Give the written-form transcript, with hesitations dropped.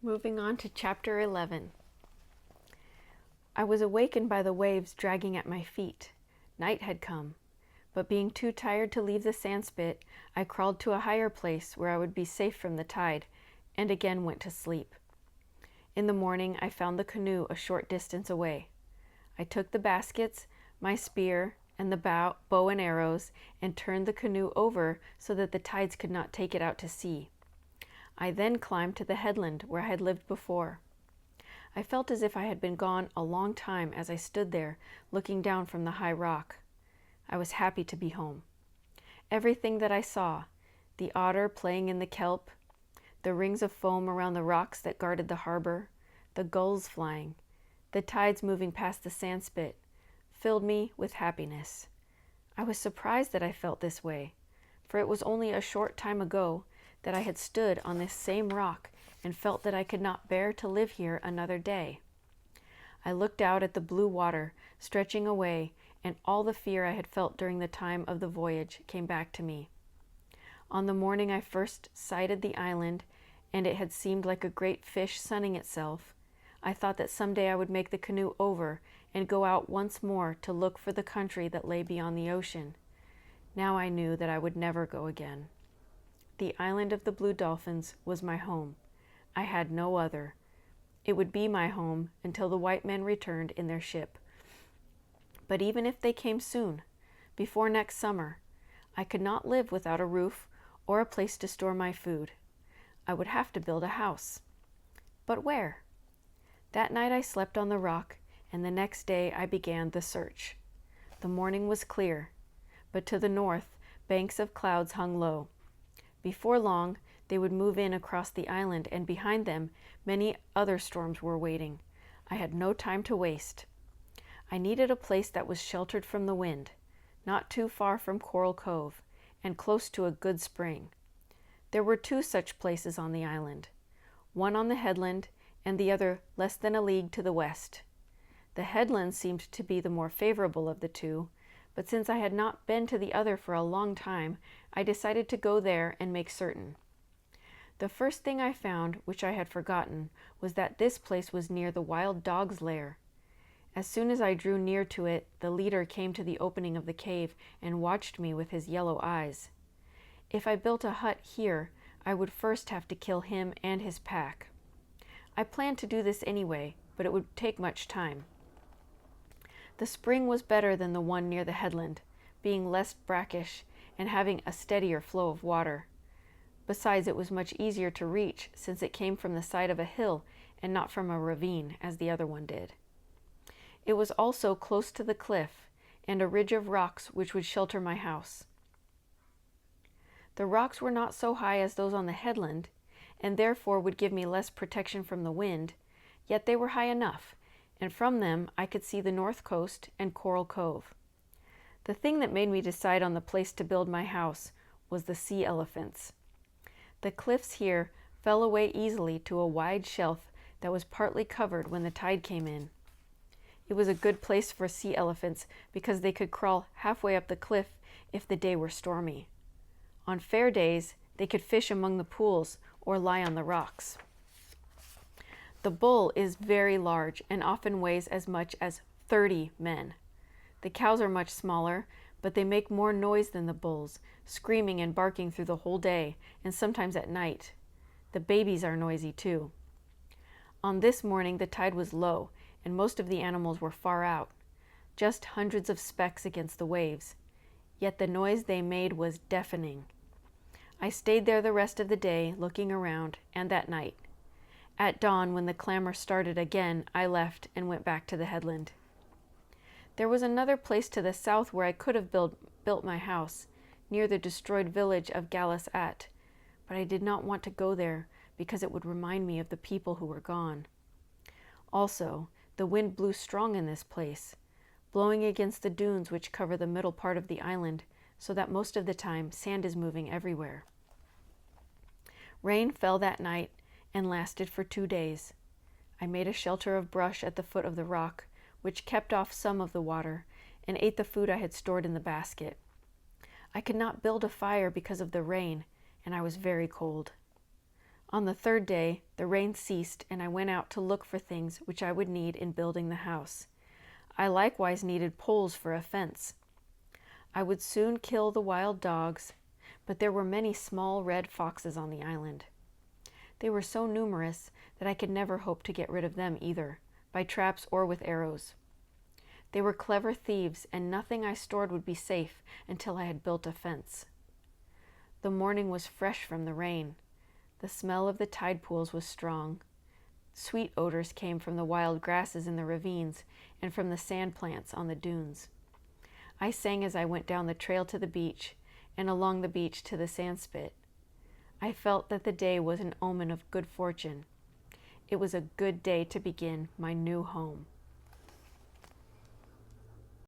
Moving on to Chapter 11. I was awakened by the waves dragging at my feet. Night had come, but being too tired to leave the sandspit, I crawled to a higher place where I would be safe from the tide, and again went to sleep. In the morning, I found the canoe a short distance away. I took the baskets, my spear, and the bow and arrows, and turned the canoe over so that the tides could not take it out to sea. I then climbed to the headland where I had lived before. I felt as if I had been gone a long time as I stood there, looking down from the high rock. I was happy to be home. Everything that I saw, the otter playing in the kelp, the rings of foam around the rocks that guarded the harbor, the gulls flying, the tides moving past the sandspit, filled me with happiness. I was surprised that I felt this way, for it was only a short time ago that I had stood on this same rock and felt that I could not bear to live here another day. I looked out at the blue water stretching away, and all the fear I had felt during the time of the voyage came back to me. On the morning I first sighted the island, and it had seemed like a great fish sunning itself, I thought that someday I would make the canoe over and go out once more to look for the country that lay beyond the ocean. Now I knew that I would never go again. The island of the Blue Dolphins was my home. I had no other. It would be my home until the white men returned in their ship. But even if they came soon, before next summer, I could not live without a roof or a place to store my food. I would have to build a house. But where? That night I slept on the rock, and the next day I began the search. The morning was clear, but to the north, banks of clouds hung low. Before long, they would move in across the island, and behind them, many other storms were waiting. I had no time to waste. I needed a place that was sheltered from the wind, not too far from Coral Cove, and close to a good spring. There were two such places on the island, one on the headland and the other less than a league to the west. The headland seemed to be the more favorable of the two, but since I had not been to the other for a long time, I decided to go there and make certain. The first thing I found, which I had forgotten, was that this place was near the wild dog's lair. As soon as I drew near to it, the leader came to the opening of the cave and watched me with his yellow eyes. If I built a hut here, I would first have to kill him and his pack. I planned to do this anyway, but it would take much time. The spring was better than the one near the headland, being less brackish and having a steadier flow of water. Besides, it was much easier to reach since it came from the side of a hill and not from a ravine as the other one did. It was also close to the cliff and a ridge of rocks which would shelter my house. The rocks were not so high as those on the headland, and therefore would give me less protection from the wind, yet they were high enough, and from them I could see the north coast and Coral Cove. The thing that made me decide on the place to build my house was the sea elephants. The cliffs here fell away easily to a wide shelf that was partly covered when the tide came in. It was a good place for sea elephants because they could crawl halfway up the cliff if the day were stormy. On fair days, they could fish among the pools or lie on the rocks. The bull is very large and often weighs as much as 30 men. The cows are much smaller, but they make more noise than the bulls, screaming and barking through the whole day, and sometimes at night. The babies are noisy too. On this morning, the tide was low, and most of the animals were far out, just hundreds of specks against the waves. Yet the noise they made was deafening. I stayed there the rest of the day, looking around, and that night. At dawn, when the clamor started again, I left and went back to the headland. There was another place to the south where I could have built my house, near the destroyed village of Gallas-At, but I did not want to go there because it would remind me of the people who were gone. Also, the wind blew strong in this place, blowing against the dunes which cover the middle part of the island, so that most of the time sand is moving everywhere. Rain fell that night and lasted for 2 days. I made a shelter of brush at the foot of the rock, which kept off some of the water, and ate the food I had stored in the basket. I could not build a fire because of the rain, and I was very cold. On the third day, the rain ceased, and I went out to look for things which I would need in building the house. I likewise needed poles for a fence. I would soon kill the wild dogs, but there were many small red foxes on the island. They were so numerous that I could never hope to get rid of them either, by traps or with arrows. They were clever thieves, and nothing I stored would be safe until I had built a fence. The morning was fresh from the rain. The smell of the tide pools was strong. Sweet odors came from the wild grasses in the ravines and from the sand plants on the dunes. I sang as I went down the trail to the beach and along the beach to the sand spit. I felt that the day was an omen of good fortune. It was a good day to begin my new home.